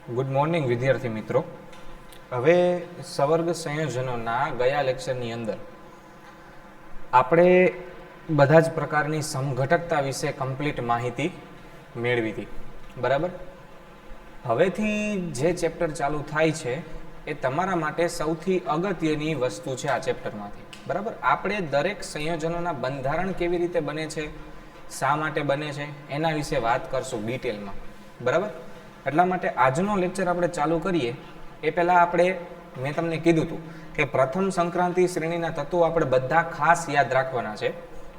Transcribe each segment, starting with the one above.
Good morning વિદ્યાર્થી મિત્રો. હવે સવર્ગ સંયોજનોના ગયા લેક્ચરની અંદર આપણે બધા જ પ્રકારની સમઘટકતા વિશે કમ્પ્લીટ માહિતી મેળવી હતી, બરાબર. હવેથી જે ચેપ્ટર ચાલુ થાય છે એ તમારા માટે સૌથી અગત્યની વસ્તુ છે આ ચેપ્ટરમાંથી, બરાબર. આપણે દરેક સંયોજનોના બંધારણ કેવી રીતે બને છે, શા માટે બને છે, એના વિશે વાત કરશું ડિટેલમાં, બરાબર. એટલા માટે આજનો લેક્ચર આપણે ચાલુ કરીએ એ પહેલાં મેં તમને કીધું હતું કે પ્રથમ સંક્રાંતિ શ્રેણીના તત્વો આપણે બધા ખાસ યાદ રાખવાના છે,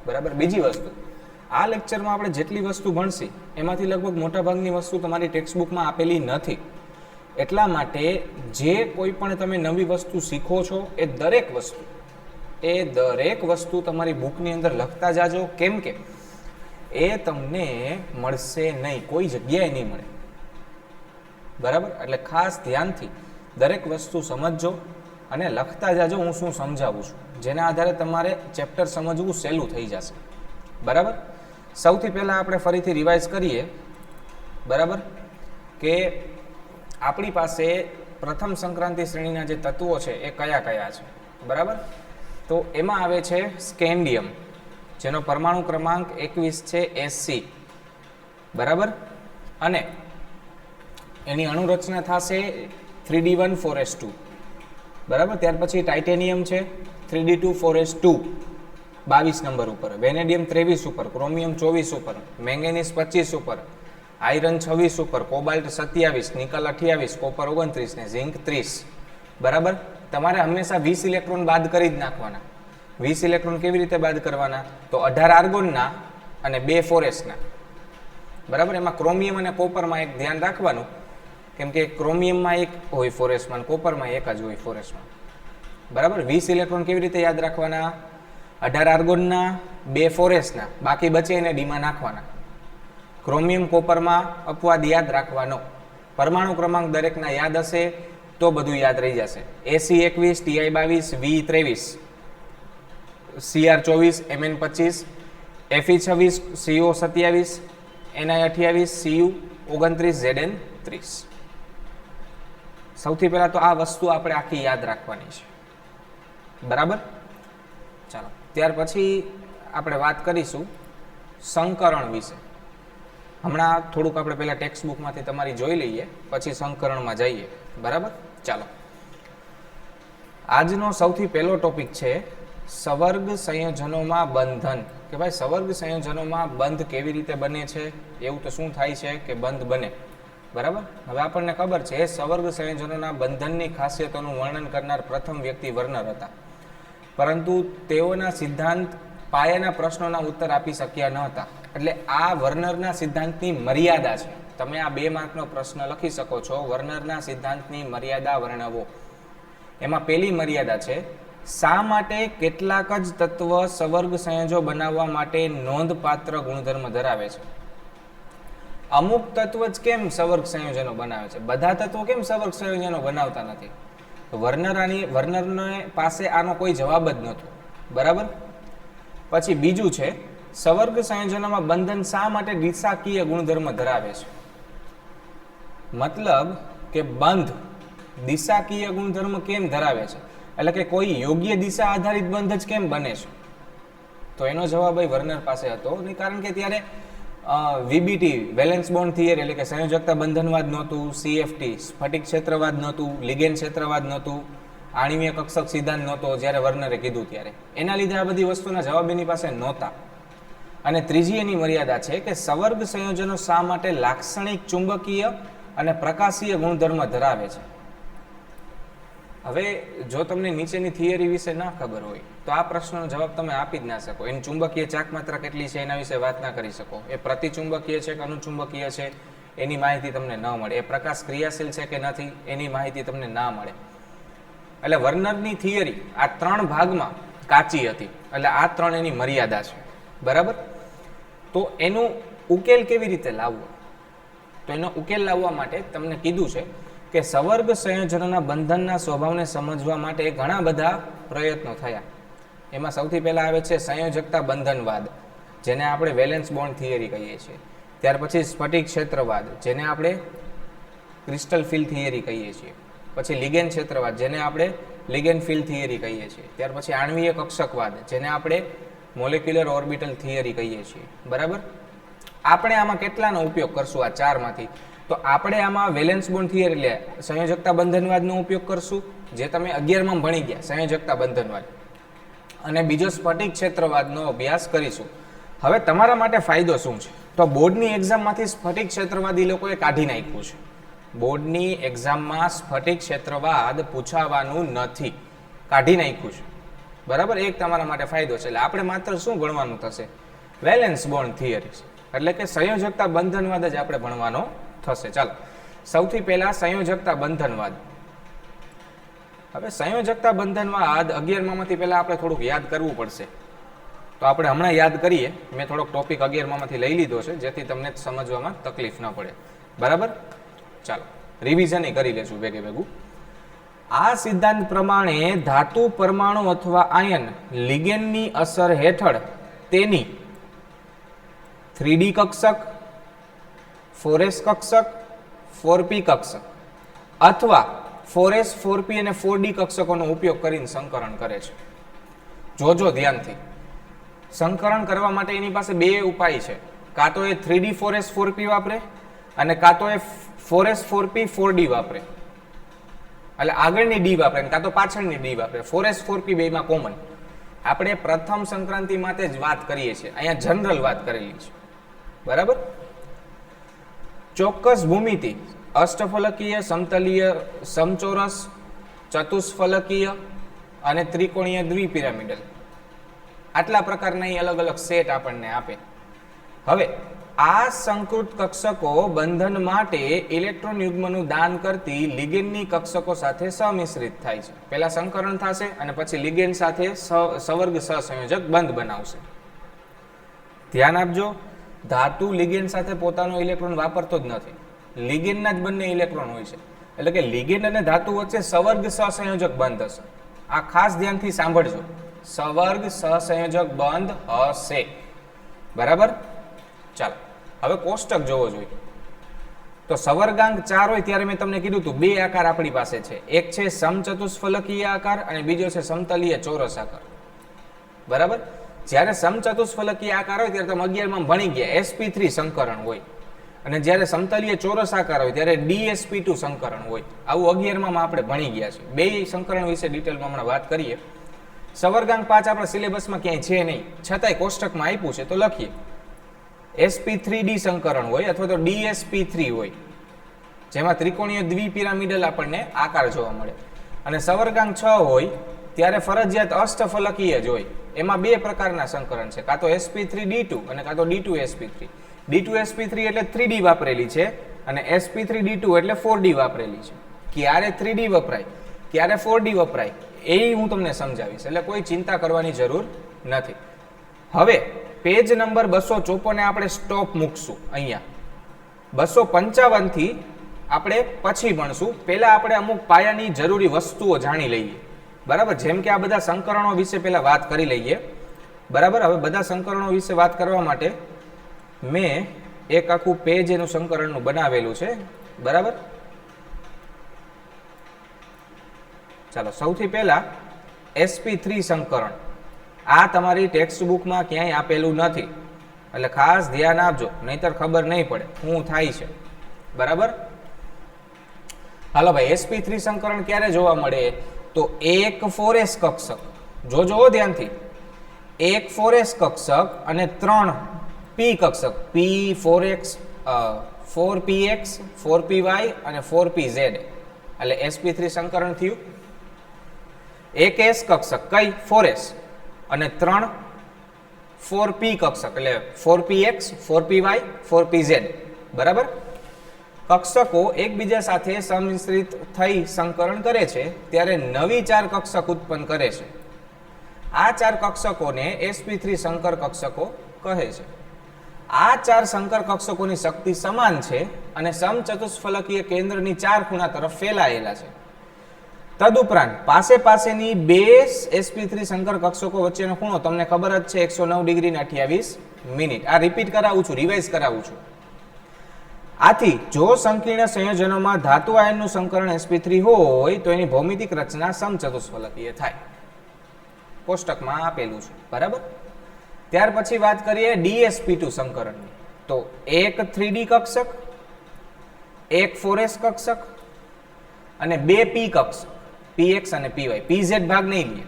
બરાબર. બીજી વસ્તુ, આ લેક્ચરમાં આપણે જેટલી વસ્તુ ભણશી એમાંથી લગભગ મોટાભાગની વસ્તુ તમારી ટેક્સ્ટબુકમાં આપેલી નથી. એટલા માટે જે કોઈ પણ તમે નવી વસ્તુ શીખો છો એ દરેક વસ્તુ તમારી બુકની અંદર લખતા જાજો, કેમ કે એ તમને મળશે નહીં, કોઈ જગ્યાએ નહીં મળે, બરાબર. એટલે ખાસ ધ્યાનથી દરેક વસ્તુ સમજજો અને લખતા જાજો હું શું સમજાવું છું, જેના આધારે તમારે ચેપ્ટર સમજવું સહેલું થઈ જશે, બરાબર. સૌથી પહેલાં આપણે ફરીથી રિવાઇઝ કરીએ, બરાબર, કે આપણી પાસે પ્રથમ સંક્રાંતિ શ્રેણીના જે તત્વો છે એ કયા કયા છે, બરાબર. તો એમાં આવે છે સ્કેન્ડિયમ, જેનો પરમાણુ ક્રમાંક 21 છે Sc, બરાબર. અને એની અણુરચના થશે 3d1 4s2, બરાબર. ત્યાર પછી ટાઇટેનિયમ છે 3d2 4s2 22 નંબર ઉપર, વેનેડિયમ 23 ઉપર, ક્રોમિયમ 24 ઉપર, મેંગેનીઝ 25 ઉપર, આયરન 26 ઉપર, કોબાલ્ટ 27, નિકલ 28, કોપર 29 ને ઝિંક 30, બરાબર. તમારે હંમેશા 20 ઇલેક્ટ્રોન બાદ કરી જ નાખવાના. 20 ઇલેક્ટ્રોન કેવી રીતે બાદ કરવાના? તો 18 આર્ગોનના અને 2 ફોરેસના, બરાબર. એમાં ક્રોમિયમ અને કોપરમાં એક ધ્યાન રાખવાનું, કેમ કે ક્રોમિયમમાં એક હોય ફોરેસમાં, કોપરમાં એક જ હોય ફોરેસમાં, બરાબર. 20 ઇલેક્ટ્રોન કેવી રીતે યાદ રાખવાના? 18 આર્ગોનના, 2 ફોરેસના, બાકી બચે એને ડીમાં નાખવાના. ક્રોમિયમ કોપરમાં અપવાદ યાદ રાખવાનો. પરમાણુ ક્રમાંક દરેકના યાદ હશે તો બધું યાદ રહી જશે. Ac21, Ti22, V23, Cr24, Mn25, Fe26, Co27, Ni28, Cu29, Zn30. સૌથી પહેલા તો આ વસ્તુ આપણે આખી યાદ રાખવાની છે, બરાબર. ચાલો, ત્યાર પછી આપણે વાત કરીશું સંકરણ વિશે. હમણાં થોડુંક આપણે પહેલા ટેક્સ્ટ બુકમાંથી તમારી જોઈ લઈએ, પછી સંકરણમાં જઈએ, બરાબર. ચાલો, આજનો સૌથી પહેલો ટોપિક છે સવર્ગ સંયોજનોમાં બંધન. કે ભાઈ સવર્ગ સંયોજનોમાં બંધ કેવી રીતે બને છે, એવું તો શું થાય છે કે બંધ બને, બરાબર. હવે આપણને ખબર છે સવર્ગ સંયોજનોના બંધનની ખાસિયતોનું વર્ણન કરનાર પ્રથમ વ્યક્તિ વર્નર હતા, પરંતુ તેઓના સિદ્ધાંત પાયાના પ્રશ્નોના ઉત્તર આપી શક્યા ન હતા. એટલે આ વર્નરના સિદ્ધાંતની મર્યાદા છે. તમે આ 2 માર્કનો પ્રશ્ન લખી શકો છો, વર્નરના સિદ્ધાંતની મર્યાદા વર્ણવો. એમાં પહેલી મર્યાદા છે, શા માટે કેટલાક જ તત્વ સવર્ગ સંયોજનો બનાવવા માટે નોંધપાત્ર ગુણધર્મ ધરાવે છે? અમુક તત્વ જ કેમ સવર્ગ સંયોજનો બનાવે છે, બધા તત્વો કેમ સવર્ગ સંયોજનો બનાવતા નથી? વર્નરને પાસે આનો કોઈ જવાબ જ નહોતો, બરાબર. પછી બીજું છે, સવર્ગ સંયોજનોમાં બંધન શા માટે દિશાકીય ગુણધર્મ ધરાવે છે? મતલબ કે બંધ દિશાકીય ગુણધર્મ કેમ ધરાવે છે, એટલે કે કોઈ યોગ્ય દિશા આધારિત બંધ જ કેમ બને છે? તો એનો જવાબ ભાઈ વર્નર પાસે હતો નહીં, કારણ કે ત્યારે વીબીટી વેલેન્સ બોન્ડ થિયરી એટલે કે સંયોજકતા બંધનવાદ નહોતું, સીએફટી સ્ફટિક ક્ષેત્રવાદ નહોતું, લિગેન્ડ ક્ષેત્રવાદ નહોતું, આણ્વીય કક્ષક સિદ્ધાંત નહોતો જ્યારે વર્નરે કીધું ત્યારે. એના લીધે આ બધી વસ્તુના જવાબ એની પાસે નહોતા. અને ત્રીજી એની મર્યાદા છે કે સવર્ગ સંયોજનો શા માટે લાક્ષણિક ચુંબકીય અને પ્રકાશીય ગુણધર્મ ધરાવે છે? હવે જો તમને નીચેની થિયરી વિશે ના ખબર હોય તો આ પ્રશ્નનો જવાબ તમે આપી જ ના શકો. એની ચુંબકીય ચાકમાત્રા કેટલી છે એના વિશે વાત ના કરી શકો. એ પ્રતિચુંબકીય છે કે અનુચુંબકીય છે એની માહિતી તમને ન મળે. એ પ્રકાશ ક્રિયાશીલ છે કે નથી એની માહિતી તમને ના મળે. એટલે વર્નરની થિયરી આ 3 ભાગમાં કાચી હતી. એટલે આ 3 એની મર્યાદા છે, બરાબર. તો એનું ઉકેલ કેવી રીતે લાવવો? તો એનો ઉકેલ લાવવા માટે તમને કીધું છે કે સવર્ગ સંયોજનોના બંધનના સ્વભાવને સમજવા માટે ઘણા બધા પ્રયત્નો થયા. એમાં સૌથી પહેલા આવે છે સંયોજકતા બંધનવાદ, જેને આપણે વેલેન્સ બોન્ડ થિયરી કહીએ છીએ. ત્યાર પછી સ્ફટિક ક્ષેત્રવાદ, જેને આપણે ક્રિસ્ટલ ફિલ થિયરી કહીએ છીએ, પછી લિગેન્ડ ક્ષેત્રવાદ જેને આપણે લિગેન્ડ ફિલ થિયરી કહીએ છીએ, ત્યાર પછી આણ્વીય કક્ષકવાદ જેને આપણે મોલેક્યુલર ઓર્બિટલ થિયરી કહીએ છીએ, બરાબર. આપણે આમાં કેટલાનો ઉપયોગ કરશું આ ચારમાંથી? તો આપણે આમાં વેલેન્સ બોન્ડ થિયરી એટલે સંયોજકતા બંધનવાદનો ઉપયોગ કરશું, જે તમે 11માં ભણી ગયા સંયોજકતા બંધનવાદ, અને બીજો સ્ફટિક ક્ષેત્રવાદનો અભ્યાસ કરીશું. હવે તમારા માટે ફાયદો શું છે? તો બોર્ડની એક્ઝામમાંથી સ્ફટિક ક્ષેત્રવાદ એ લોકોએ કાઢી નાખ્યું છે. બોર્ડની એક્ઝામમાં સ્ફટિક ક્ષેત્રવાદ પૂછાવાનું નથી, કાઢી નાખ્યું છે, બરાબર. એક તમારા માટે ફાયદો છે. એટલે આપણે માત્ર શું ભણવાનું થશે? વેલેન્સ બોન્ડ થિયરી, એટલે કે સંયોજકતા બંધનવાદ જ આપણે ભણવાનો થશે. ચાલો, સૌથી પહેલા સંયોજકતા બંધનવાદ. હવે સંયોજકતા બંધનવાદ 11માંથી પહેલા આપણે થોડુંક યાદ કરવું પડશે, તો આપણે હમણાં યાદ કરીએ. મેં થોડોક ટોપિક 11માંથી લઈ લીધો છે જેથી તમને સમજવામાં તકલીફ ન પડે, બરાબર. ચાલો, રિવિઝન કરી લેશું ભેગે ભેગું. આ સિદ્ધાંત પ્રમાણે ધાતુ પરમાણુ અથવા આયન લિગેન્ડની અસર હેઠળ તેની 3D કક્ષક, 4s કક્ષક, 4p કક્ષક અથવા 4s, 4p અને 4d કક્ષકોનો ઉપયોગ કરીને સંકરણ કરે છે. જોજો ધ્યાનથી, સંકરણ કરવા માટે એની પાસે બે ઉપાય છે. કાં તો એ 3D 4s 4p વાપરે અને કાં તો એ 4s 4p 4d વાપરે, એટલે આગળની ડી વાપરે કાં તો પાછળની ડી વાપરે. 4s 4p બેમાં કોમન. આપણે પ્રથમ સંક્રાંતિ માટે જ વાત કરીએ છીએ, અહીંયા જનરલ વાત કરેલી છે, બરાબર. ચોક્કસ ભૂમિતિ અષ્ટફલકીય, સમતલીય, સમચોરસ, ચતુષ્ફલકીય અને ત્રિકોણીય દ્વિપિરામિડલ, આટલા પ્રકારના અલગ અલગ સેટ આપણને આપે. હવે આ સંકૃત કક્ષકો બંધન માટે ઇલેક્ટ્રોન યુગ્મનું દાન કરતી લિગેન્ડની કક્ષકો સાથે સમિશ્રિત થાય છે. પહેલા સંકરણ થશે અને પછી લિગેન્ડ સાથે સવર્ગ સહસંયોજક બંધ બનાવશે. ધ્યાન આપજો, ધાતુ લિગેન્ડ સાથે પોતાનો ઇલેક્ટ્રોન વાપરતો જ નથી, લિગેન્ડના જ બંને ઇલેક્ટ્રોન હોય છે. એટલે કે લિગેન્ડ અને ધાતુ વચ્ચે સવર્ગ સહસંયોજક બંધ હશે. આ ખાસ ધ્યાનથી સાંભળજો, સવર્ગ સહસંયોજક બંધ હશે, બરાબર. ચાલો, હવે કોષ્ટક જોવો જોઈએ. તો સવર્ગાંક 4 હોય ત્યારે મેં તમને કીધું હતું બે આકાર આપણી પાસે છે, એક છે સમચતુષ્ફલકીય આકાર અને બીજો છે સમતલીય ચોરસ આકાર, બરાબર. જ્યારે સમચતુષ્ફલકીય આકાર હોય ત્યારે તમે 11માં ભણી ગયા sp3 સંકરણ હોય, અને જ્યારે સમતલીય ચોરસ આકાર હોય ત્યારે dsp2 સંકરણ હોય. આવું 11માં આપણે ભણી ગયા છે. બે સંકરણ વિશે ડિટેલમાં હમણાં વાત કરીએ. સવર્ગાંક 5 આપણા સિલેબસમાં ક્યાંય છે નહીં, છતાંય કોષ્ટકમાં આપ્યું છે તો લખીએ. sp3d સંકરણ હોય અથવા તો dsp3 હોય, જેમાં ત્રિકોણીય દ્વિપિરામિડલ આપણને આકાર જોવા મળે. અને સવર્ગાંક 6 હોય ત્યારે ફરજિયાત અષ્ટફલકીય જ હોય. એમાં બે પ્રકારના સંકરણ છે, કાં તો sp3d2 અને કાં તો d2sp3. d2sp3 એટલે 3d વાપરેલી છે અને sp3d2 એટલે 4d વાપરેલી છે. ક્યારે 3d વપરાય, ક્યારે 4d વપરાય એ હું તમને સમજાવીશ, એટલે કોઈ ચિંતા કરવાની જરૂર નથી. હવે પેજ નંબર 254 આપણે સ્ટોપ મૂકશું અહીંયા. 255 થી આપણે પછી ભણશું. પહેલા આપણે અમુક પાયાની જરૂરી વસ્તુઓ જાણી લઈએ, બરાબર. જેમ કે આ બધા સંકરણો વિશે પહેલા વાત કરી લઈએ, બરાબર. હવે બધા સંકરણો વિશે વાત કરવા માટે મેં એક આખું પેજ એનું સંકરણનું બનાવેલું છે, બરાબર. ચાલો, સૌથી પહેલા sp3 સંકરણ. આ તમારી ટેક્સ્ટ બુકમાં ક્યાંય આપેલું નથી, એટલે ખાસ ધ્યાન આપજો, નહીતર ખબર નહીં પડે શું થાય છે, બરાબર. હાલો ભાઈ, sp3 સંકરણ ક્યારે જોવા મળે? તો એક 4s કક્ષક, જોજો ધ્યાનથી, એક 4s કક્ષક અને 3 p કક્ષક, p4x, 4px, 4py અને 4pz, એટલે sp3 સંકરણ થયું. એક s કક્ષક કઈ 4s અને 3 4p કક્ષક એટલે 4px, 4py, 4pz, બરાબર. કક્ષકો એકબીજા સાથે સમિશ્રિત થઈ સંકરણ કરે છે ત્યારે નવી 4 કક્ષક ઉત્પન્ન કરે છે. આ 4 કક્ષકોને sp3 સંકર કક્ષકો કહે છે. આ 4 સંકર કક્ષકોની શક્તિ સમાન છે અને સમચતુષ્ફલકીય કેન્દ્રની 4 ખૂણા તરફ ફેલાયેલા છે. તદુપરાંત પાસેની બે sp3 સંકર કક્ષકો વચ્ચેનો ખૂણો તમને ખબર જ છે 109 ડિગ્રી અને 28 મિનિટ. આ રિપીટ કરાવું છું, રિવાઇઝ કરાવું છું. આથી જો સંકીર્ણ સંયોજનોમાં ધાતુ આયનનું સંકરણ sp3 હોય તો એની ભૌમિતિક રચના સમચતુષ્ફલકીય થાય. કોષ્ટકમાં આપેલું છે, બરાબર. ત્યાર પછી વાત કરીએ dsp2 સંકરણની. તો એક 3d કક્ષક, એક 4s કક્ષક અને બે p કક્ષક, px અને py. pz ભાગ નહીં લે,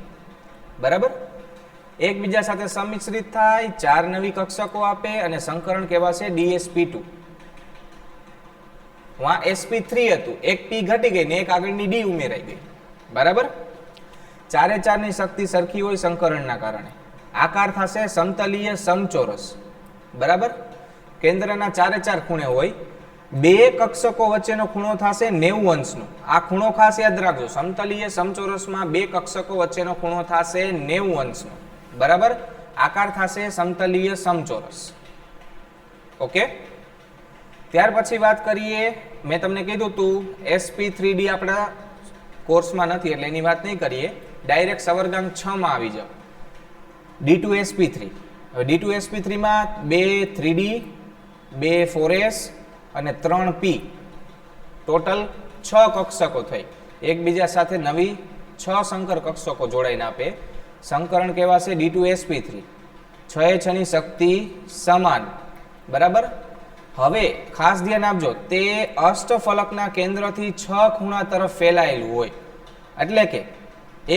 બરાબર. એકબીજા સાથે સમિશ્રિત થાય, 4 નવી કક્ષકો આપે અને સંકરણ કહેવાશે dsp2. વહાં sp3 હતું, એક p ઘટી ગઈ ને એક આગળની d ઉમેરાઈ ગઈ, બરાબર. ચારે ચારની શક્તિ સરખી હોય સંકરણના કારણે. આકાર થશે સમતલીય સમચોરસ, બરાબર. કેન્દ્રના ચારે ચાર ખૂણે હોય. બે કક્ષકો વચ્ચેનો ખૂણો થશે 90 અંશનો. આ ખૂણો ખાસ યાદ રાખજો, સમતલીય સમચોરસમાં બે કક્ષકો વચ્ચેનો ખૂણો થશે 90 અંશનો, બરાબર. આકાર થશે સમતલીય સમચોરસ. ઓકે. ત્યાર પછી વાત કરીએ, મેં તમને કીધું તું sp3d આપણા કોર્સમાં નથી એટલે એની વાત નહીં કરીએ. ડાયરેક્ટ સવર્ગાંક 6 માં આવી જાવ. d2sp3. હવે d2sp3 માં બે 3d, બે 4s અને 3p, ટોટલ 6 કક્ષકો થઈ. એકબીજા સાથે નવી 6 સંકર કક્ષકો જોડાઈને આપે. સંકરણ કહેવાશે d2sp3. 6 એ 6 ની શક્તિ સમાન, બરાબર. હવે ખાસ ધ્યાન આપજો, તે અષ્ટફલકના કેન્દ્રથી 6 ખૂણા તરફ ફેલાયેલું હોય. એટલે કે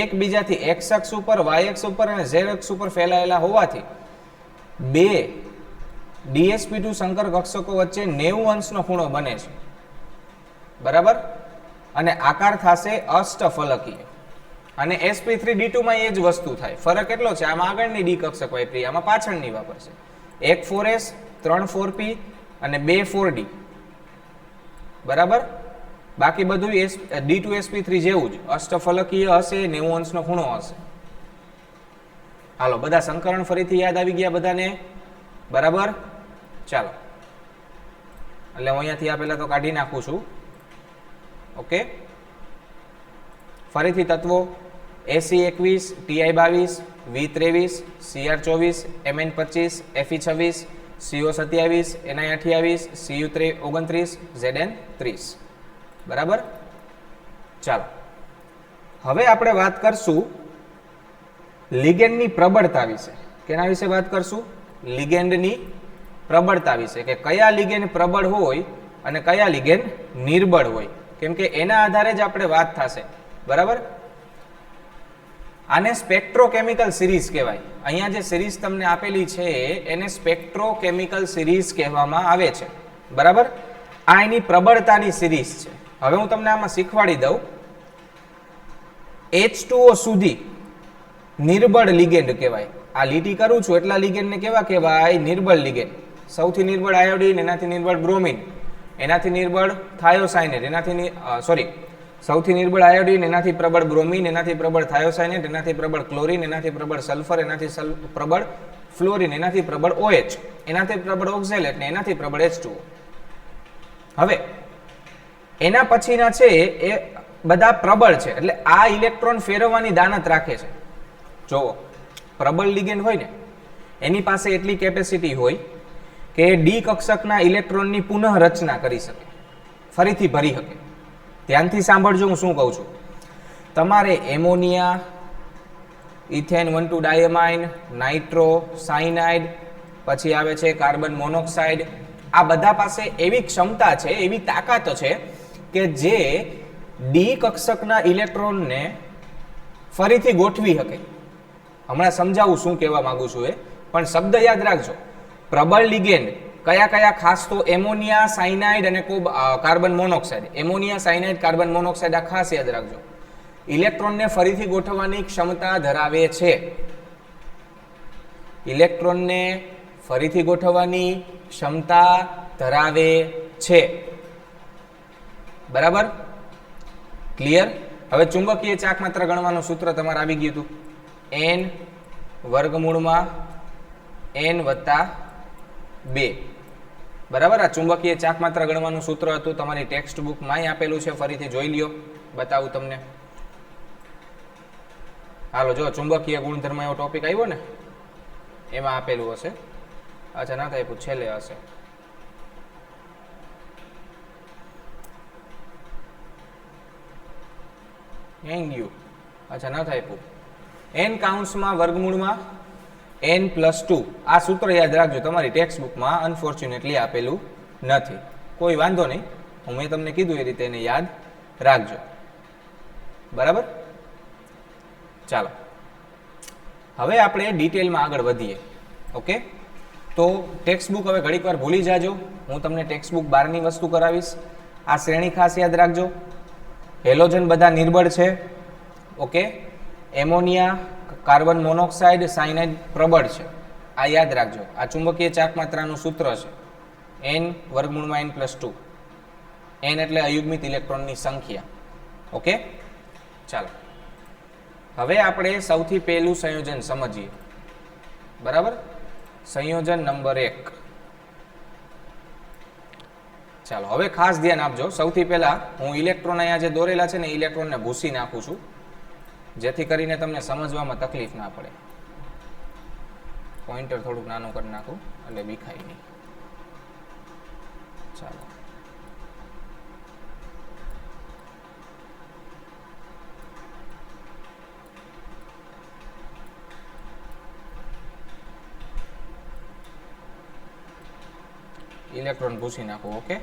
એકબીજાથી x અક્ષ ઉપર, y અક્ષ ઉપર અને z અક્ષ ઉપર ફેલાયેલા હોવાથી બે dsp2 સંકર કક્ષકો વચ્ચે 90 અંશનો ખૂણો બને છે, બરાબર. અને આકાર થશે અષ્ટફલકીય. અને sp3d2 માં એ જ વસ્તુ થાય. ફરક એટલો છે, આમાં આગળની d કક્ષક વાપરી, આમાં પાછળની વાપરશે. એક 4s, 3 4p અને બે 4d, બરાબર. બાકી બધું d2sp3 જેવું જ અષ્ટફલકીય હશે, 90 અંશનો ખૂણો હશે. હાલો, બધા સંકરણ ફરીથી યાદ આવી ગયા બધાને, બરાબર. ચાલો, એટલે હું અહીંયાથી આપેલા તો કાઢી નાખું છું. ઓકે. ફરીથી તત્વો Ac21, Ti22, V23, Cr24, Mn25, Fe26, CO27, Ni28, Cu29, Zn30, બરાબર. ચાલો, હવે આપણે વાત કરશું લિગેન્ડની પ્રબળતા વિશે. કેના વિશે વાત કરશું? લિગેન્ડની પ્રબળતા વિશે, કે કયા લિગેન્ડ પ્રબળ હોય અને કયા લિગેન્ડ નિર્બળ હોય, કેમ કે એના આધારે જ આપણે વાત થશે, બરાબર. આને સ્પેક્ટ્રોકેમિકલ સિરીઝ કહેવાય. અહીંયા જે સિરીઝ તમને આપેલી છે એને સ્પેક્ટ્રોકેમિકલ સિરીઝ કહેવામાં આવે છે, બરાબર. આ એની પ્રબળતાની સિરીઝ છે. હવે હું તમને આમાં શીખવાડી દઉં. H2O સુધી નિર્બળ લિગેન્ડ કહેવાય. આ લીટી કરું છું એટલા લિગેન્ડને કેવા કહેવાય? નિર્બળ લિગેન્ડ. સૌથી નિર્બળ આયોડીન, એનાથી નિર્બળ બ્રોમિન, એનાથી નિર્બળ થાયોસાયનેટ, એનાથી સૌથી નિર્બળ આયોડીન, એનાથી પ્રબળ બ્રોમિન, એનાથી પ્રબળ થાયોસાયનેટ, એનાથી પ્રબળ ક્લોરીન, એનાથી પ્રબળ સલ્ફર, એનાથી પ્રબળ ફ્લોરિન, એનાથી પ્રબળ OH, એનાથી પ્રબળ ઓક્ઝેલેટ ને એનાથી પ્રબળ H2O. હવે એના પછીના છે એ બધા પ્રબળ છે, એટલે આ ઇલેક્ટ્રોન ફેરવવાની દાનત રાખે છે. જો પ્રબળ લિગેન્ડ હોય ને એની પાસે એટલી કેપેસિટી હોય કે ડી કક્ષકના ઇલેક્ટ્રોનની પુનઃ રચના કરી શકે, ફરીથી ભરી શકે. ધ્યાનથી સાંભળજો હું શું કહું છું. તમારે એમોનિયા, ઇથેન 1,2 ડાયમાઇન, નાઇટ્રો, સાયનાઇડ, પછી આવે છે કાર્બન મોનોક્સાઇડ, આ બધા પાસે એવી ક્ષમતા છે, એવી તાકાત છે કે જે ડી કક્ષકના ઇલેક્ટ્રોનને ફરીથી ગોઠવી શકે. હમણાં સમજાવું શું કહેવા માંગુ છું એ, પણ શબ્દ યાદ રાખજો. પ્રબળ લિગેન્ડ કયા કયા? ખાસ તો એમોનિયા, સાયનાઇડ અને carbon monoxide. Ammonia, cyanide, carbon monoxide આ ખાસ યાદ રાખજો. ઇલેક્ટ્રોનને ફરીથી ગોઠવવાની ક્ષમતા ધરાવે છે. ઇલેક્ટ્રોનને ફરીથી ગોઠવવાની ક્ષમતા ધરાવે છે, બરાબર. ક્લિયર? હવે ચુંબકીય ચાક માત્ર ગણવાનું સૂત્ર તમારે આવી ગયું હતું. n વર્ગમૂળમાં n વત્તા 2, બરાબર. આ ચુંબકીય ચાક માત્ર ગણવાનું સૂત્ર હતું, તમારી ટેક્સ્ટ બુકમાં આપેલું છે, ફરીથી જોઈ લ્યો, બતાવું તમને. હાલો, જો ચુંબકીય ગુણધર્મ એવો ટોપિક આવ્યો ને એમાં આપેલું હશે. અચ્છા, ના થાય, છેલ્લે હશે. ગયું. અચ્છા, ન થાય પૂ n કાઉન્સમાં વર્ગમૂળમાં n+2. આ સૂત્ર યાદ રાખજો, તમારી ટેક્સ્ટ બુકમાં અનફોર્ચ્યુનેટલી આપેલું નથી. કોઈ વાંધો નહીં, હું મેં તમને કીધું એ રીતે એને યાદ રાખજો. બરાબર? ચાલો હવે આપણે ડિટેલમાં આગળ વધીએ. ઓકે, તો ટેક્સ્ટ બુક હવે ઘડીક વાર ભૂલી જાજો. હું તમને ટેક્સ્ટ બુક 12ની વસ્તુ કરાવીશ. આ શ્રેણી ખાસ યાદ રાખજો. હેલોજન બધા નિર્બળ છે. Okay, ammonia, carbon monoxide, cyanide પ્રબળ છે. આ યાદ રાખજો. આ ચુંબકીય ચાકમાત્રાનું સૂત્ર છે n/n+2. n એટલે અયુગ્મિત ઇલેક્ટ્રોનની સંખ્યા. ઓકે, ચાલો હવે આપણે સૌથી પહેલું સંયોજન સમજીએ. બરાબર, સંયોજન નંબર 1. ચાલો હવે ખાસ ધ્યાન આપજો. સૌથી પહેલા હું ઇલેક્ટ્રોન અહીંયા જે દોરેલા છે ને ઇલેક્ટ્રોનને ભૂસી નાખું છું, જેથી કરીને તમને સમજવામાં તકલીફ ના પડે. પોઇન્ટર થોડુંક નાનું કરી નાખું એટલે વિખાય નહીં. ચાલો ઇલેક્ટ્રોન ભૂસી નાખું. ઓકે,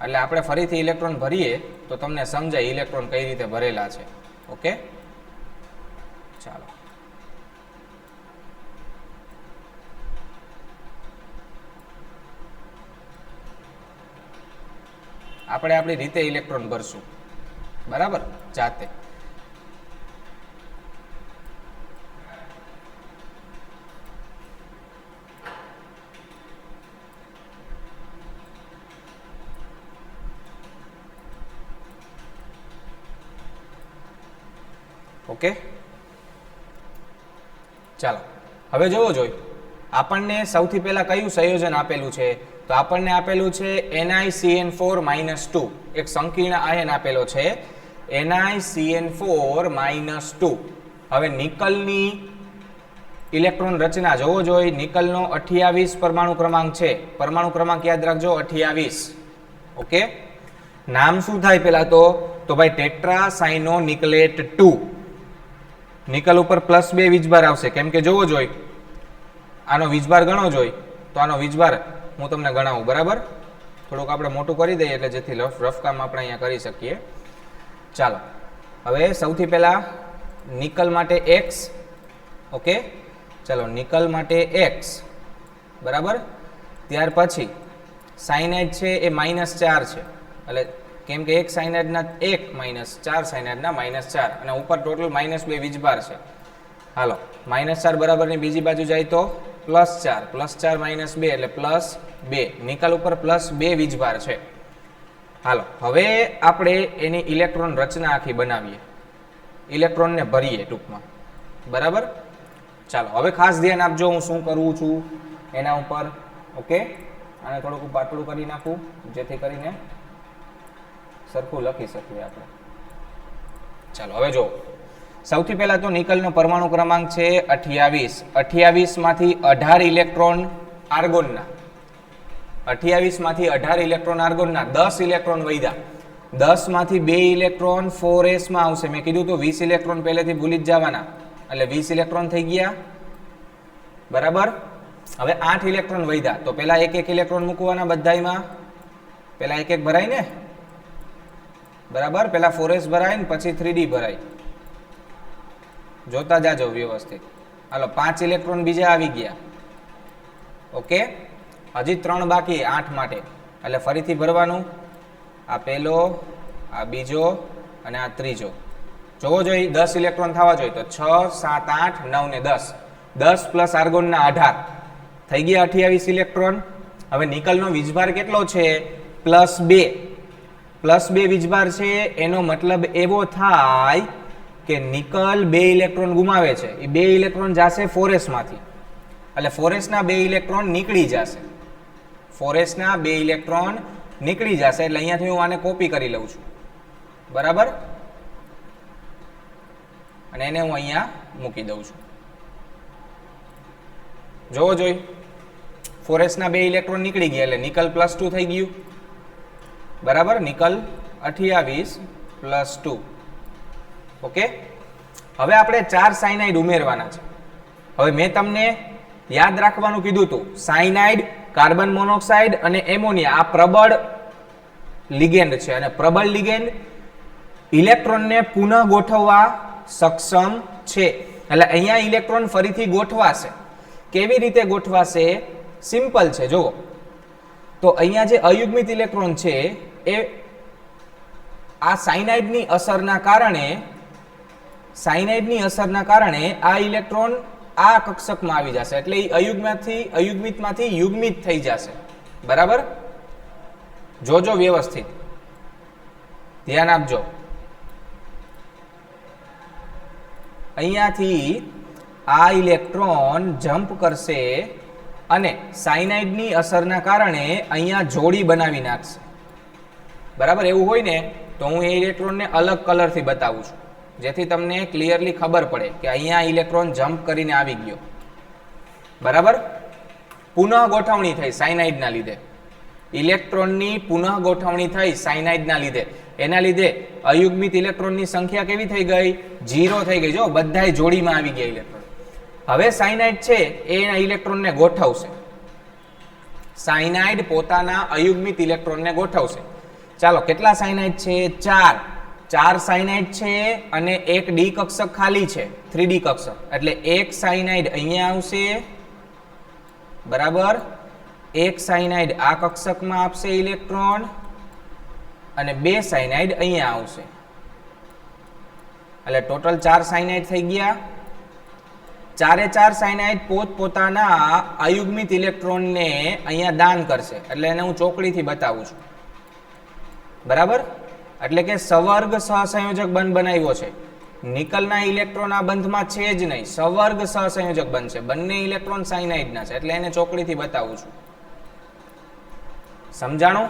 એટલે આપણે ફરીથી ઇલેક્ટ્રોન ભરીએ તો તમને સમજાય ઇલેક્ટ્રોન કઈ રીતે ભરેલા છે. ઓકે, ચાલો આપણે આપણી રીતે ઇલેક્ટ્રોન ભરશું. બરાબર, જાતે. ઓકે, ચાલો હવે જોવો જોઈએ આપણને સૌથી પહેલા કયું સંયોજન આપેલું છે. તો આપણને આપેલું છે NiCN4-2. એક સંકીર્ણ આયન આપેલો છે NiCN4-2. હવે નિકલની ઇલેક્ટ્રોન રચના જોવો જોઈએ. નિકલનો 28 પરમાણુ ક્રમાંક છે. પરમાણુ ક્રમાંક યાદ રાખજો, 28. ઓકે, નામ શું થાય પેલા તો ભાઈ ટેટ્રાસાયનોનિકલેટ 2. નિકલ ઉપર +2 વીજભાર આવશે, કેમ કે જોવો જોઈએ આનો વીજભાર ગણો જોઈએ. તો આનો વીજભાર હું તમને ગણાવું. બરાબર, થોડુંક આપણે મોટું કરી દઈએ એટલે જેથી રફ કામ આપણે અહીંયા કરી શકીએ. ચાલો હવે સૌથી પહેલા નિકલ માટે x. ઓકે, ચાલો નિકલ માટે x. બરાબર, ત્યાર પછી સાયનાઇડ છે એ -4 છે, એટલે કેમ કે એક સાયનાઇડના 1 -4 સાયનાઇડના -4 અને ઉપર ટોટલ -2 વીજભાર છે. હાલો, -4 બરાબરની બીજી બાજુ જાય તો +4, +4 -2 એટલે +2. નિકલ ઉપર +2 વીજભાર છે. હાલો હવે આપણે એની ઇલેક્ટ્રોન રચના આખી બનાવીએ, ઇલેક્ટ્રોનને ભરીએ ટૂંકમાં. બરાબર, ચાલો હવે ખાસ ધ્યાન આપજો હું શું કરું છું એના ઉપર. ઓકે, આને થોડુંક પાતળું કરી નાખું જેથી કરીને સરખું લખી શકીએ આપણે. ચાલો હવે જો સૌથી પહેલા તો નિકલનો પરમાણુ ક્રમાંક છે 28. 28 માંથી 18 ઇલેક્ટ્રોન આર્ગોનના, 28 માંથી 18 ઇલેક્ટ્રોન આર્ગોનના, 10 ઇલેક્ટ્રોન વધ્યા. 10 માંથી 2 ઇલેક્ટ્રોન 4s માં આવશે. મેં કીધું તો 20 ઇલેક્ટ્રોન પહેલેથી ભૂલી જ જવાના, એટલે 20 ઇલેક્ટ્રોન થઈ ગયા. બરાબર, હવે 8 ઇલેક્ટ્રોન વધ્યા તો પહેલા એક ઇલેક્ટ્રોન મૂકવાના બધાયમાં. પહેલા એક ભરાય ને. બરાબર, પહેલા 4s ભરાય ને પછી 3d ભરાય. જોતા જાજો વ્યવસ્થિત. હાલો 5 ઇલેક્ટ્રોન બીજા આવી ગયા. ઓકે, હજી 3 બાકી 8 માટે, એટલે ફરીથી ભરવાનું. આ પહેલો, આ બીજો અને આ ત્રીજો. જોવો જોઈએ 10 ઇલેક્ટ્રોન થવા જોઈએ તો 6, 7, 8, 9 ને 10. 10 પ્લસ આર્ગોનના 18 થઈ ગયા 28 ઇલેક્ટ્રોન. હવે નિકલનો વીજભાર કેટલો છે? +2. +2 વીજભાર છે, એનો મતલબ એવો થાય કે નિકલ 2 ઇલેક્ટ્રોન ગુમાવે છે. એ 2 ઇલેક્ટ્રોન જશે 4s માંથી, એટલે 4s ના 2 ઇલેક્ટ્રોન નીકળી જશે. 4s ના 2 ઇલેક્ટ્રોન નીકળી જશે, એટલે અહીંયાથી હું આને કોપી કરી લઉં છું. બરાબર, અને એને હું અહીંયા મૂકી દઉં છું. જોવો જોઈ 4s ના 2 ઇલેક્ટ્રોન નીકળી ગયા, એટલે નિકલ +2 થઈ ગયું. બરાબર, નિકલ 28 + 2. ઓકે, હવે આપણે 4 સાયનાઇડ ઉમેરવાના છે. હવે મેં તમને યાદ રાખવાનું કીધું હતું, સાયનાઇડ, કાર્બન મોનોક્સાઇડ અને એમોનિયા આ પ્રબળ લિગેન્ડ છે અને પ્રબળ લિગેન્ડ ઇલેક્ટ્રોનને પુનઃ ગોઠવવા સક્ષમ છે. એટલે અહીંયા ઇલેક્ટ્રોન ફરીથી ગોઠવાશે. કેવી રીતે ગોઠવાશે? સિમ્પલ છે. જુઓ તો અહીંયા જે અયુગ્મિત ઇલેક્ટ્રોન છે એ આ સાયનાઇડની અસરના કારણે આ ઇલેક્ટ્રોન આ કક્ષકમાં આવી જશે, એટલે એ અયુગ્મિતમાંથી યુગ્મિત થઈ જશે. બરાબર? જોજો વ્યવસ્થિત, ધ્યાન આપજો. અહીંયાથી આ ઇલેક્ટ્રોન જમ્પ કરશે અને સાયનાઇડની અસરના કારણે અહીંયા જોડી બનાવી નાખશે. બરાબર? એવું હોય ને તો હું એ ઇલેક્ટ્રોનને અલગ કલરથી બતાવું છું, જેથી તમને ક્લિયરલી ખબર પડે કે અહીંયા ઇલેક્ટ્રોન જમ્પ કરીને આવી ગયો. બરાબર? પુનઃ ગોઠવણી થઈ સાયનાઇડના લીધે, ઇલેક્ટ્રોનની પુનઃ ગોઠવણી થઈ સાયનાઇડના લીધે. એના લીધે અયુગ્મિત ઇલેક્ટ્રોનની સંખ્યા કેવી થઈ ગઈ? 0 થઈ ગઈ. જો બધાય જોડીમાં આવી ગયા ઇલેક્ટ્રોન. હવે સાયનાઇડ છે એ એના ઇલેક્ટ્રોનને ગોઠવશે. સાયનાઇડ પોતાના અયુગ્મિત ઇલેક્ટ્રોનને ગોઠવશે. ચાલો, કેટલા સાયનાઇડ છે? 4 સાયનાઇડ છે અને એક ડી કક્ષક ખાલી છે, 3D કક્ષક. એટલે એક સાયનાઇડ અહીંયા આવશે. બરાબર? એક સાયનાઇડ આ કક્ષકમાં આપશે ઇલેક્ટ્રોન અને 2 સાયનાઇડ અહીંયા આવશે. એટલે ટોટલ 4 સાયનાઇડ થઈ ગયા. 4 સાયનાઇડ પોતપોતાના અયુગ્મિત ઇલેક્ટ્રોનને અહીંયા દાન કરશે. એટલે એને હું ચોકડીથી બતાવું છું. બરાબર? એટલે કે સવર્ગ સહસંયોજક બંધ બનાવ્યો છે. નિકલના ઇલેક્ટ્રોન આ બંધમાં છે જ નહીં, સવર્ગ સહસંયોજક બંધ છે. બંને ઇલેક્ટ્રોન સાયનાઇડના છે, એટલે એને ચોકડીથી બતાવું છું. સમજાણું?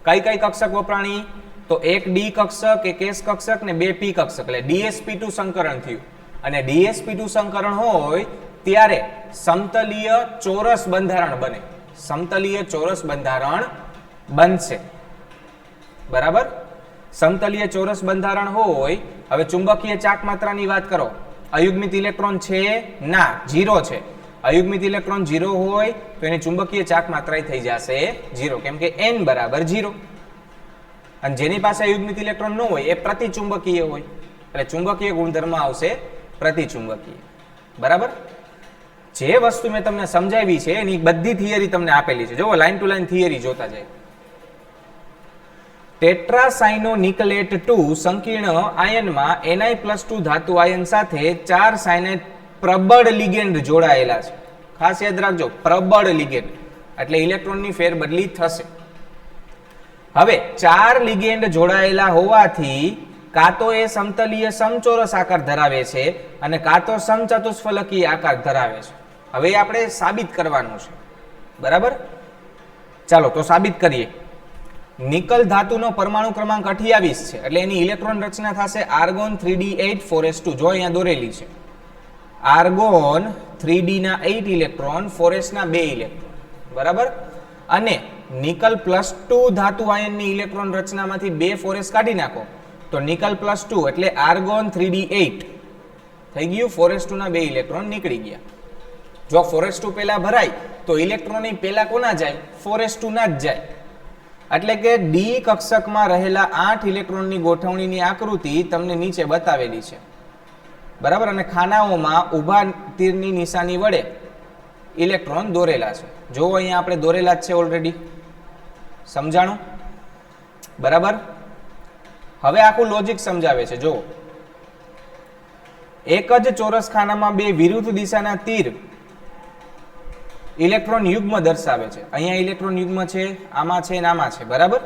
કઈ કઈ કક્ષક વપરાણી? તો એક ડી કક્ષક, એક એસ કક્ષક ને 2 પી કક્ષક, એટલે dsp2 સંકરણ થયું. અને dsp2 સંકરણ હોય ત્યારે સમતલીય ચોરસ બંધારણ બને. સમતલીય ચોરસ બંધારણ બનશે. બરાબર? સમતલીય ચોરસ બંધારણ હોય. હવે ચુંબકીય ચાક માત્રાની વાત કરો. અયુગ્મિત ઇલેક્ટ્રોન છે? ના, 0 છે. અયુગ્મિત ઇલેક્ટ્રોન 0 હોય તો એની ચુંબકીય ચાક માત્રા થઈ જશે 0, કેમ કે n બરાબર 0. અને જેની પાસે અયુગ્મિત ઇલેક્ટ્રોન ન હોય એ પ્રતિચુંબકીય હોય, એટલે ચુંબકીય ગુણધર્મ આવશે પ્રતિચુંબકીય. બરાબર? જે વસ્તુ મેં તમને સમજાવી છે એની બધી થિયરી તમને આપેલી છે. જો લાઈન ટુ લાઈન થિયરી જોતા જાય. ટેટ્રાસાયનોનિકલેટ 2 સંકીર્ણ આયનમાં Ni+2 ધાતુ આયન સાથે 4 સાયનાઇડ પ્રબળ લિગેન્ડ જોડાયેલા છે. ખાસ યાદ રાખજો, પ્રબળ લિગેન્ડ એટલે ઇલેક્ટ્રોનની ફેરબદલી થશે. હવે 4 લિગેન્ડ જોડાયેલા હોવાથી કાં તો એ સમતલીય સમચોરસ આકાર ધરાવે છે અને કાં તો સમચતુષ્ફલકીય આકાર ધરાવે છે. હવે આપણે સાબિત કરવાનું છે. બરાબર? ચાલો તો સાબિત કરીએ. નિકલ ધાતુનો પરમાણુ ક્રમાંક 28 છે, એટલે એની ઇલેક્ટ્રોન રચના થશે આર્ગોન 3d8 4s2. જો અહીંયા દોરેલી છે આર્ગોન 3d ના 8 ઇલેક્ટ્રોન, 4s ના 2 ઇલેક્ટ્રોન. બરાબર? અને નિકલ +2 ધાતુ આયનની ઇલેક્ટ્રોન રચનામાંથી 2 4s કાઢી નાખો તો નિકલ +2 એટલે આર્ગોન 3d8 થઈ ગયું. 4s2 ના 2 ઇલેક્ટ્રોન નીકળી ગયા. જો 4s2 પહેલા ભરાય તો ઇલેક્ટ્રોન પહેલા કોના જાય? 4s2 ના જ જાય. એટલે કે ડી કક્ષકમાં રહેલા 8 ઇલેક્ટ્રોનની ગોઠવણીની આકૃતિ તમને નીચે બતાવેલી છે. બરાબર? અને ખાનાઓમાં ઊભા તીરની નિશાની વડે ઇલેક્ટ્રોન દોરેલા છે. જો અહીંયા આપણે દોરેલા જ છે ઓલરેડી. સમજાણું? બરાબર? હવે આખું લોજિક સમજાવે છે. જો એક જ ચોરસ ખાનામાં 2 વિરુદ્ધ દિશાના તીર ઇલેક્ટ્રોન યુગ્મ દર્શાવે છે. અહીંયા ઇલેક્ટ્રોન યુગ્મ છે, આમાં છે અને આમાં છે. બરાબર?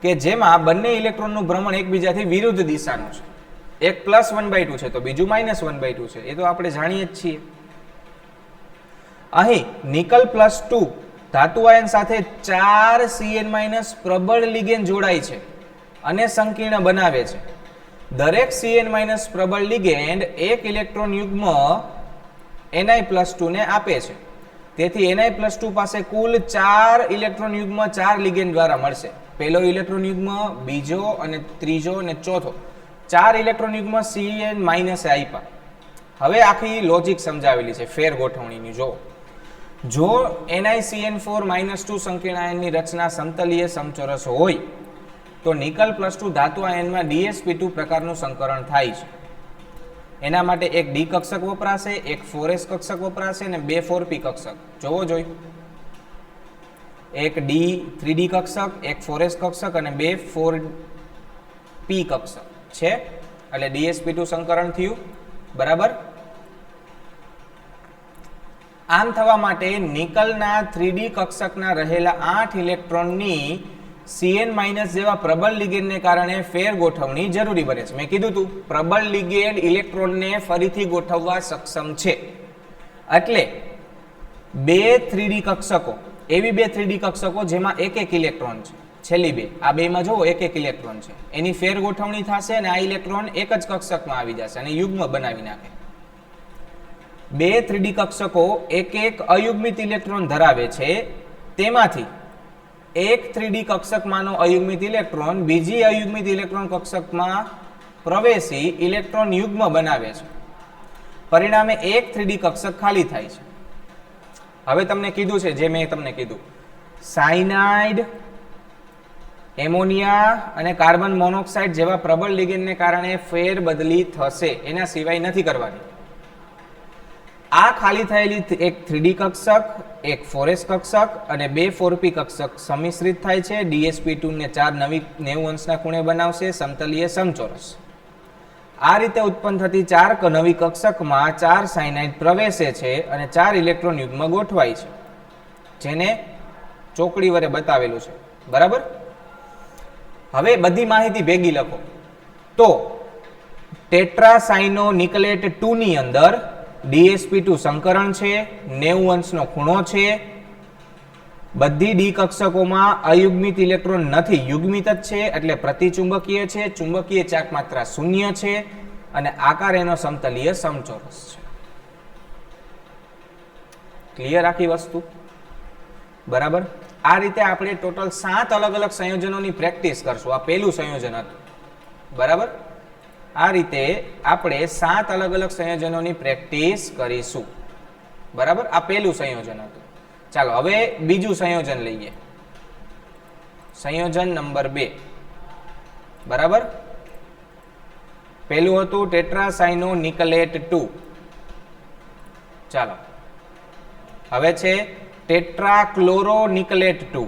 કે જેમાં બંને ઇલેક્ટ્રોનનું ભ્રમણ એકબીજાથી વિરુદ્ધ દિશાનું છે. એક +1/2 છે તો બીજું -1/2 છે. એ તો આપણે જાણીએ જ છીએ. અહીં નિકલ +2 ધાતુ આયન સાથે 4 Cn- પ્રબળ લિગેન્ડ જોડાય છે અને સંકીર્ણ બનાવે છે. દરેક Cn- પ્રબળ લિગેન્ડ એક ઇલેક્ટ્રોન યુગ્મ Ni+2 ને આપે છે. તેથી Ni+2 પાસે કુલ 4 ઇલેક્ટ્રોન યુગ્મ 4 લિગેન્ડ દ્વારા મળશે. પહેલો ઇલેક્ટ્રોન યુગ્મ, બીજો અને ત્રીજો અને ચોથો 4 ઇલેક્ટ્રોન યુગ્મ Cn માઇનસ આપ્યા. હવે આખી લોજિક સમજાવેલી છે ફેર ગોઠવણીની. જો NiCN4-2 સંકીર્ણ આયનની રચના સમતલીય સમચોરસ હોય તો નિકલ +2 ધાતુ આયનમાં DsP2 પ્રકારનું સંકરણ થાય છે. એના માટે એક ડી કક્ષક વપરાશે, એક 4s કક્ષક વપરાશે અને 2 4p કક્ષક. જોવો જોઈ, એક ડી 3d કક્ષક, એક 4s કક્ષક અને 2 4p કક્ષક છે. એટલે DsP2 સંકરણ થયું. બરાબર. આમ થવા માટે નિકલના 3d કક્ષકના રહેલા 8 ઇલેક્ટ્રોનની Cn- જેવા પ્રબળ લિગેન્ડને કારણે ફેર ગોઠવણી જરૂરી બને છે. મેં કીધું હતું પ્રબળ લિગેન્ડ ઇલેક્ટ્રોનને ફરીથી ગોઠવવા સક્ષમ છે. એટલે 2 3d કક્ષકો, એવી 2 3d કક્ષકો જેમાં એક એક ઇલેક્ટ્રોન છે. છેલ્લી બે, આ બેમાં જુઓ એક એક ઇલેક્ટ્રોન છે. એની ફેર ગોઠવણી થશે અને આ ઇલેક્ટ્રોન એક જ કક્ષકમાં આવી જશે અને યુગ્મ બનાવી નાખે. 2 3d કક્ષકો એક એક અયુગ્મિત ઇલેક્ટ્રોન ધરાવે છે. તેમાંથી એક 3d કક્ષકમાંનો અયુગ્મિત ઇલેક્ટ્રોન બીજી અયુગ્મિત ઇલેક્ટ્રોન કક્ષકમાં પ્રવેશી ઇલેક્ટ્રોન યુગ્મ બનાવે છે. પરિણામે એક 3d કક્ષક ખાલી થાય છે. હવે તમને કીધું છે, જે મેં તમને કીધું, સાયનાઇડ, એમોનિયા અને કાર્બન મોનોક્સાઇડ જેવા પ્રબળ લિગેન્ડને કારણે ફેર બદલી થશે. એના સિવાય નથી કરવાની. આ ખાલી થયેલી એક 3d કક્ષક, એક 4s કક્ષક અને 2 4p કક્ષક સંમિશ્રિત થાય છે. DsP2 ને 4 90 અંશના ખૂણે બનાવશે સમતલીય સમચોરસ. આ રીતે ઉત્પન્ન થતી 4 નવી કક્ષકમાં 4 સાયનાઇડ પ્રવેશે છે અને 4 ઇલેક્ટ્રોન યુગ્મ ગોઠવાય છે, જેને ચોકડી વડે બતાવેલું છે. બરાબર. હવે બધી માહિતી ભેગી લખો તો ટેટ્રાસાયનોનિકલેટ 2 ની અંદર DsP2 સંકરણ છે, 90 અંશનો ખૂણો છે. બધી ડી કક્ષકોમાં અયુગ્મિત ઇલેક્ટ્રોન નથી, યુગ્મિત જ છે, એટલે પ્રતિચુંબકીય છે, ચુંબકીય ચાક માત્રા 0 છે અને આકાર એનો સમતલીય સમચોરસ છે. ક્લિયર આખી વસ્તુ? બરાબર. આ રીતે આપણે ટોટલ 7 અલગ અલગ સંયોજનોની પ્રેક્ટિસ કરશું. આ પહેલું સંયોજન હતું. બરાબર. આ રીતે આપણે 7 અલગ અલગ સંયોજનોની પ્રેક્ટિસ કરીશું. બરાબર. આ પહેલું સંયોજન હતું. ચાલો હવે બીજું સંયોજન લઈએ. સંયોજન નંબર 2. બરાબર. પહેલું હતું ટેટ્રાસાયનોનિકલેટ 2. ચાલો હવે છે ટેટ્રાક્લોરોનિકલેટ 2.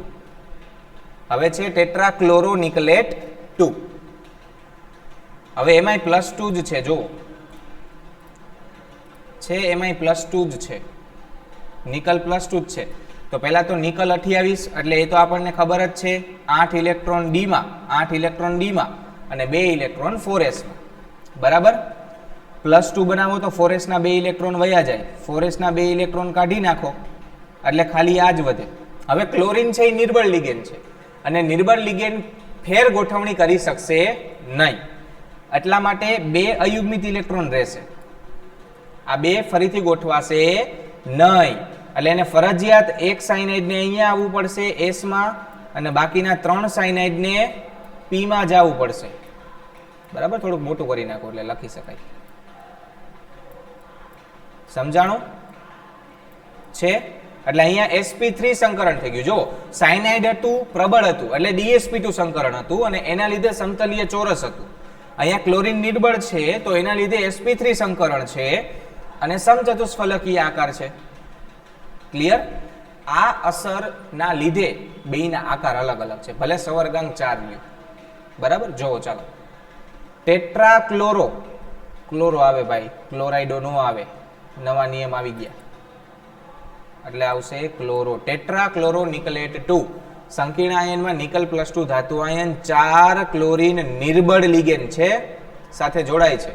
હવે છે ટેટ્રાક્લોરોનિકલેટ 2. હવે એમાંય +2 જ છે. જો છે એમાંય +2 જ છે. નિકલ +2 જ છે. તો પહેલા તો નિકલ 28, એટલે એ તો આપણને ખબર જ છે. 8 ઇલેક્ટ્રોન ડીમાં, 8 ઇલેક્ટ્રોન ડીમાં અને 2 ઇલેક્ટ્રોન 4sમાં. બરાબર. +2 બનાવો તો 4s ના 2 ઇલેક્ટ્રોન વયા જાય. 4s ના 2 ઇલેક્ટ્રોન કાઢી નાખો એટલે ખાલી આ જ વધે. હવે ક્લોરીન છે એ નિર્બળ લિગેન્ડ છે અને નિર્બળ લિગેન્ડ ફેર ગોઠવણી કરી શકશે નહીં. એટલા માટે 2 અયુગ્મિત ઇલેક્ટ્રોન રહેશે. આ 2 ફરીથી ગોઠવાશે નહીં. એટલે એને ફરજિયાત એક સાયનાઇડને અહીંયા આવવું પડશે S માં અને બાકીના 3 સાયનાઇડને P માં જવું પડશે. બરાબર. થોડુંક મોટું કરી નાખો એટલે લખી શકાય. સમજાણું છે? એટલે અહીંયા sp3 સંકરણ થઈ ગયું. જો સાયનાઇડ હતું, પ્રબળ હતું, એટલે DsP2 સંકરણ હતું અને એના લીધે સમતલીય ચોરસ હતું. અહીંયા ક્લોરીન નિર્બળ છે તો એના લીધે sp3 સંકરણ છે અને સમચતુષ્ફલકીય આકાર છે. ક્લિયર? આ અસરના લીધે બેયના આકાર અલગ અલગ છે, ભલે સવર્ગાંક 4 લ્યો. બરાબર. જોવો ચાલો. ટેટ્રાક્લોરો, ક્લોરો આવે ભાઈ, ક્લોરાઇડો નો આવે. નવા નિયમ આવી ગયા એટલે આવશે ક્લોરો. ટેટ્રાક્લોરોનિકલેટ 2 સંકીર્ણ આયનમાં નિકલ +2 ધાતુ આયન 4 ક્લોરીન નિર્બળ લિગેન્ડ છે સાથે જોડાય છે.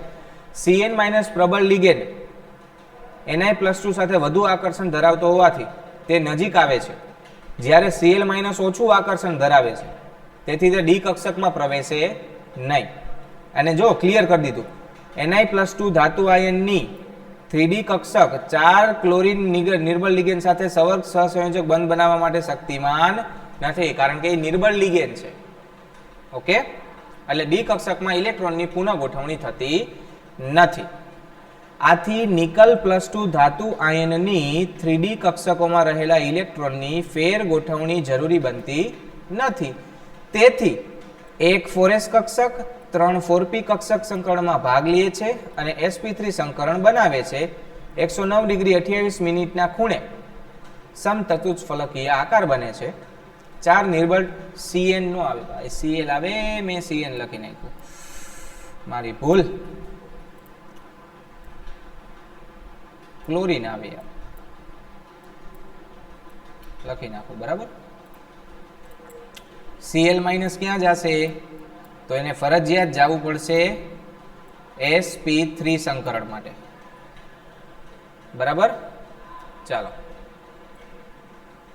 Cn- પ્રબળ લિગેન્ડ Ni+2 સાથે વધુ આકર્ષણ ધરાવતો હોવાથી તે નજીક આવે છે, જ્યારે Cl- ઓછું આકર્ષણ ધરાવે છે, તેથી તે ડી કક્ષકમાં પ્રવેશે નહીં. અને જો ક્લિયર કરી દીધું, Ni+2 ધાતુ આયનની 3d કક્ષક 4 ક્લોરીન નિર્બળ લિગેન્ડ સાથે સવર્ગ સહસંયોજક બંધ બનાવવા માટે શક્તિમાન નથી, કારણ કે એ નિર્બળ લિગેન્ડ છે. ઓકે. એટલે ડી કક્ષકમાં ઇલેક્ટ્રોનની પુનઃ ગોઠવણી થતી નથી. આથી નિકલ +2 ધાતુ આયનની 3D કક્ષકોમાં રહેલા ઇલેક્ટ્રોનની ફેર ગોઠવણી જરૂરી બનતી નથી. તેથી એક 4s કક્ષક 3 4p કક્ષક સંકરણમાં ભાગ લે છે અને sp3 સંકરણ બનાવે છે. 109 ડિગ્રી 28 મિનિટના ખૂણે સમચતુષ્ ફલકીય આકાર બને છે. 4 નિર્બળ Cn નો આવે, ભાઈ Cl આવે, મેં Cn લખી નાખ્યું, મારી ભૂલ. ક્લોરીન આવે યાર, લખી નાખું, બરાબર. Cl- ક્યાં જશે? તો એને ફરજિયાત જવું પડશે sp3 સંકરણ માટે, બરાબર. ચાલો,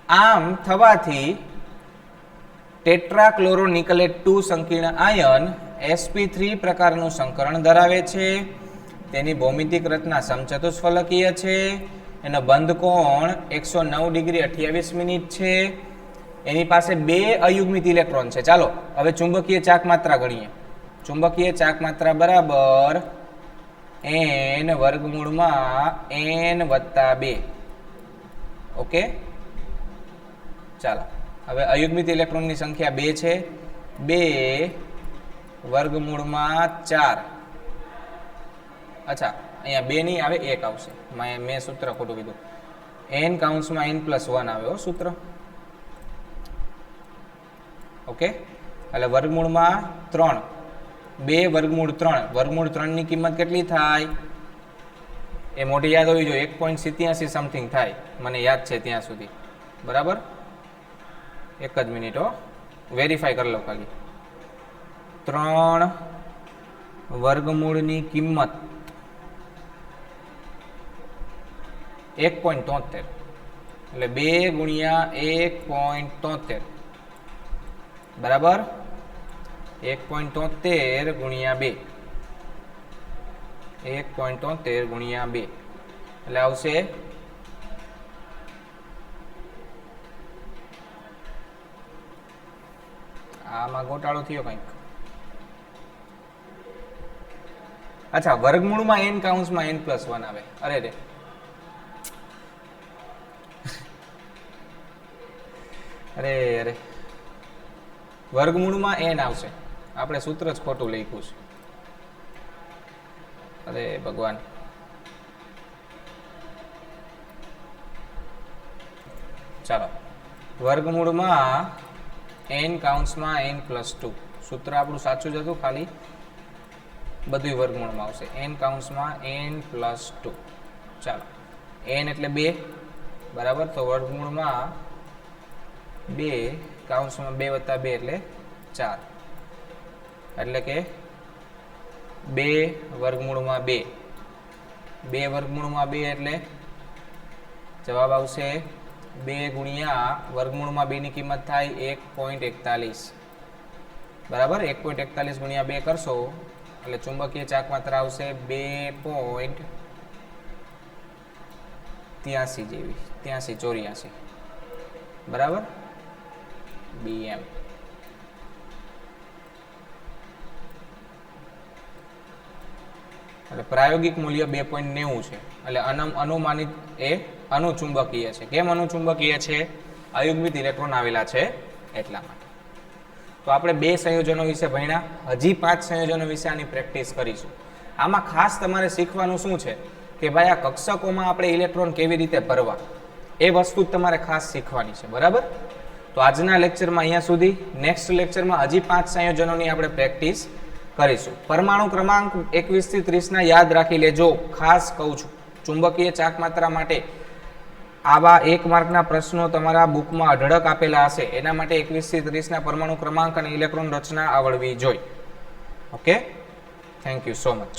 આમ થવાથી ટેટ્રાક્લોરોનિકલેટ 2 સંકીર્ણ આયન sp3 પ્રકારનું સંકરણ ધરાવે છે. તેની ભૌમિતિક રચના સમચતુષ્ફલકીય છે. એનો બંધ કોણ 109 ડિગ્રી 28 મિનિટ છે. એની પાસે 2 અયુગ્મિત ઇલેક્ટ્રોન છે. ચાલો હવે ચુંબકીય ચાક માત્રા ગણીએ. ચુંબકીય ચાક માત્રા બરાબર n વર્ગમૂળમાં n વત્તા 2. ઓકે, ચાલો હવે અયુગ્મિત ઇલેક્ટ્રોનની સંખ્યા 2 છે. 2 વર્ગમૂળમાં 4. અચ્છા, અહીંયા 2 નહીં આવે, 1 આવશે. મેં સૂત્ર ખોટું કીધું. n કૌંસમાં n+1 આવે હો સૂત્ર. ઓકે, એટલે વર્ગમૂળમાં 3. 2 વર્ગમૂળ 3. વર્ગમૂળ 3 ની કિંમત કેટલી થાય? એ મોટી યાદ હોવી જોઈએ, 1.87 સમથિંગ થાય, મને યાદ છે ત્યાં સુધી, બરાબર. એક જ મિનિટ હો, વેરીફાઈ કરી લો ખાલી. 3 વર્ગમૂળની કિંમત 1.73, એટલે 2 ગુણ્યા 1.73, બરાબર. 1.73 ગુણ્યા 2, 1.73 ગુણ્યા 2 એટલે આવશે આમાં ગોટાળો થયો કંઈક. અચ્છા, વર્ગમૂળમાં n કૌંસમાં n+1 આવે. અરે રે, અરે અરે, વર્ગમૂળમાં n આવશે. આપણે સૂત્ર જ ખોટું લખ્યું છે. અરે ભગવાન. ચાલો, વર્ગમૂળમાં n કૌંસમાં n+2. સૂત્ર આપણું સાચું જ હતું, ખાલી બધું વર્ગમૂળમાં આવશે. n કૌંસમાં n+2. ચાલો, n એટલે 2, બરાબર. તો વર્ગમૂળમાં 2 કૌંસમાં 2 વત્તા 2 એટલે 4, એટલે કે 2 વર્ગમૂળમાં 2. 2 વર્ગમૂળમાં 2 એટલે જવાબ આવશે 2 ગુણ્યા વર્ગમૂળમાં 2 ની કિંમત થાય 1.41, બરાબર. 1.41 ગુણ્યા 2 કરશો એટલે ચુંબકીય ચાક માત્રા આવશે 2.83 જેવી, 83-84, બરાબર. bm. એટલે પ્રાયોગિક મૂલ્ય 2.90 છે. એટલે અનુમાનિત એ અનુચુંબકીય છે. કેમ અનુચુંબકીય છે? અયુગ્મિત ઇલેક્ટ્રોન આવેલા છે એટલા માટે. તો આપણે 2 સંયોજનો વિશે ભણ્યા. હજી 5 સંયોજનો વિશે આની પ્રેક્ટિસ કરીશું. આમાં ખાસ તમારે શીખવાનું શું છે કે ભાઈ આ કક્ષકોમાં આપણે ઇલેક્ટ્રોન કેવી રીતે ભરવા, એ વસ્તુ તમારે ખાસ શીખવાની છે, બરાબર. તો આજના લેક્ચરમાં અહીંયા સુધી. નેક્સ્ટ લેક્ચરમાં હજી 5 સંયોજનોની આપણે પ્રેક્ટિસ કરીશું. પરમાણુ ક્રમાંક 21 થી 30 ના યાદ રાખી લેજો. ખાસ કહું છું, ચુંબકીય ચાક માત્રા માટે આવા 1 માર્કના પ્રશ્નો તમારા બુકમાં અઢળક આપેલા હશે. એના માટે 21 થી 30 ના પરમાણુ ક્રમાંક અને ઇલેક્ટ્રોન રચના આવડવી જોઈએ. Okay, thank you so much.